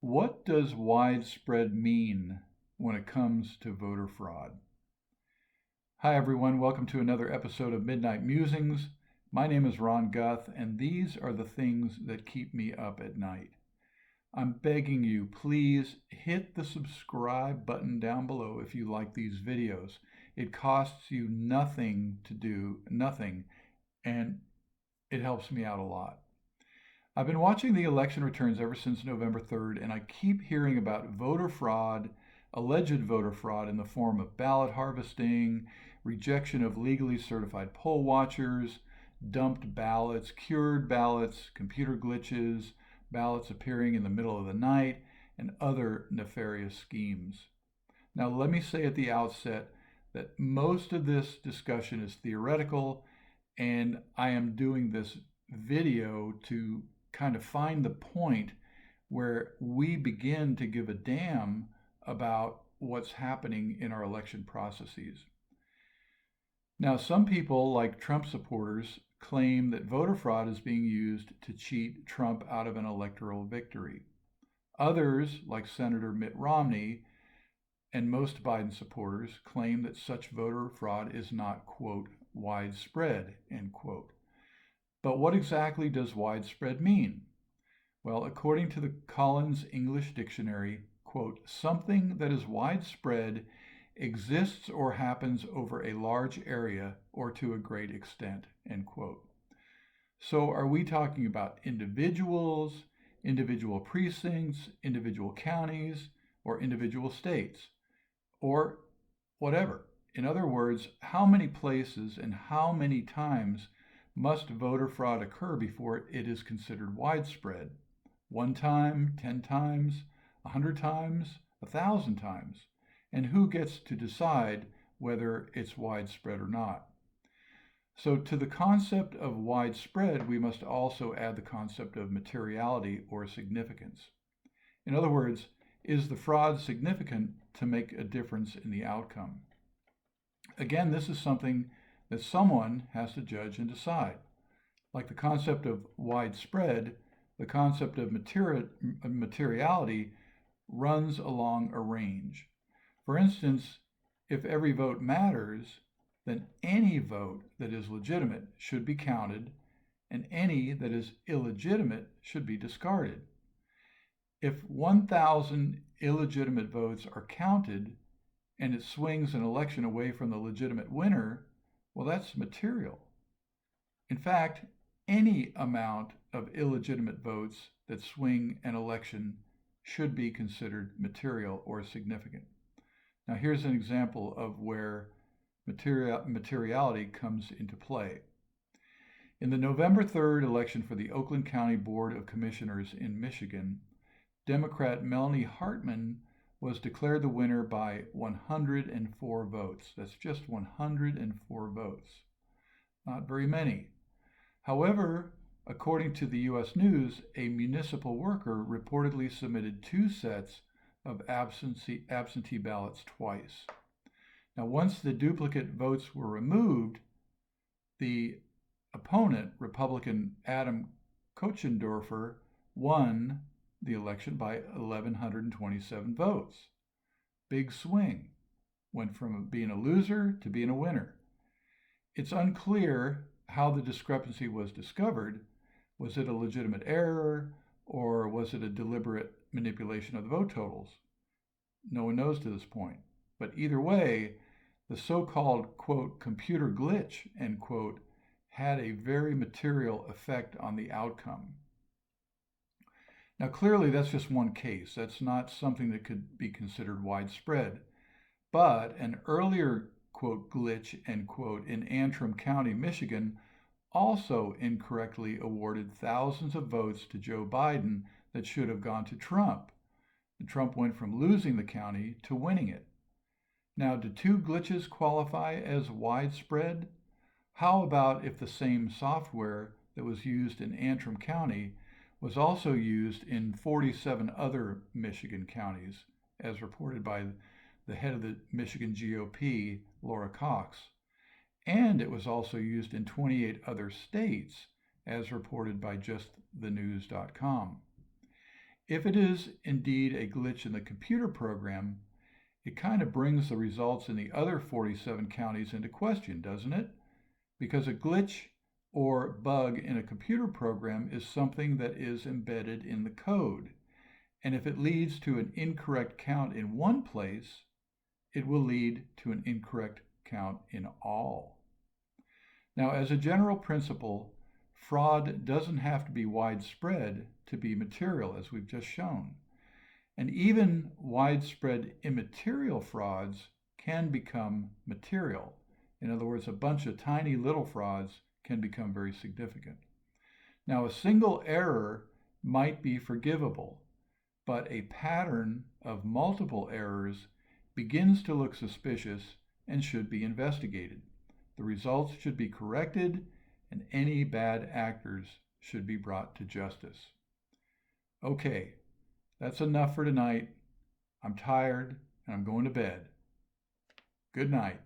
What does widespread mean when it comes to voter fraud? Hi, everyone. Welcome to another episode of Midnight Musings. My name is Ron Guth, and these are the things that keep me up at night. I'm begging you, please hit the subscribe button down below if you like these videos. It costs you nothing to do, nothing, and it helps me out a lot. I've been watching the election returns ever since November 3rd, and I keep hearing about voter fraud, alleged voter fraud in the form of ballot harvesting, rejection of legally certified poll watchers, dumped ballots, cured ballots, computer glitches, ballots appearing in the middle of the night, and other nefarious schemes. Now, let me say at the outset that most of this discussion is theoretical, and I am doing this video to kind of find the point where we begin to give a damn about what's happening in our election processes. Now, some people, like Trump supporters, claim that voter fraud is being used to cheat Trump out of an electoral victory. Others, like Senator Mitt Romney and most Biden supporters, claim that such voter fraud is not, quote, widespread, end quote. But what exactly does widespread mean? Well, according to the Collins English Dictionary, quote, something that is widespread exists or happens over a large area or to a great extent, end quote. So are we talking about individuals, individual precincts, individual counties, or individual states, or whatever? In other words, how many places and how many times must voter fraud occur before it is considered widespread? 1 time, 10 times, 100 times, 1,000 times? And who gets to decide whether it's widespread or not? So to the concept of widespread, we must also add the concept of materiality or significance. In other words, is the fraud significant to make a difference in the outcome? Again, this is something that someone has to judge and decide. Like the concept of widespread, the concept of materiality runs along a range. For instance, if every vote matters, then any vote that is legitimate should be counted, and any that is illegitimate should be discarded. If 1,000 illegitimate votes are counted, and it swings an election away from the legitimate winner, well, that's material. In fact, any amount of illegitimate votes that swing an election should be considered material or significant. Now, here's an example of where materiality comes into play. In the November 3rd election for the Oakland County Board of Commissioners in Michigan, Democrat Melanie Hartman was declared the winner by 104 votes. That's just 104 votes. Not very many. However, according to the U.S. News, a municipal worker reportedly submitted 2 sets of absentee ballots twice. Now, once the duplicate votes were removed, the opponent, Republican Adam Kochendorfer, won the election by 1,127 votes. Big swing. Went from being a loser to being a winner. It's unclear how the discrepancy was discovered. Was it a legitimate error, or was it a deliberate manipulation of the vote totals? No one knows to this point. But either way, the so-called, quote, computer glitch, end quote, had a very material effect on the outcome. Now, clearly, that's just one case. That's not something that could be considered widespread. But an earlier, quote, glitch, end quote, in Antrim County, Michigan, also incorrectly awarded thousands of votes to Joe Biden that should have gone to Trump. And Trump went from losing the county to winning it. Now, do 2 glitches qualify as widespread? How about if the same software that was used in Antrim County was also used in 47 other Michigan counties, as reported by the head of the Michigan GOP, Laura Cox? And it was also used in 28 other states, as reported by justthenews.com. If it is indeed a glitch in the computer program, it kind of brings the results in the other 47 counties into question, doesn't it? Because a glitch or bug in a computer program is something that is embedded in the code. And if it leads to an incorrect count in one place, it will lead to an incorrect count in all. Now, as a general principle, fraud doesn't have to be widespread to be material, as we've just shown. And even widespread immaterial frauds can become material. In other words, a bunch of tiny little frauds can become very significant. Now, a single error might be forgivable, but a pattern of multiple errors begins to look suspicious and should be investigated. The results should be corrected, and any bad actors should be brought to justice. Okay, that's enough for tonight. I'm tired and I'm going to bed. Good night.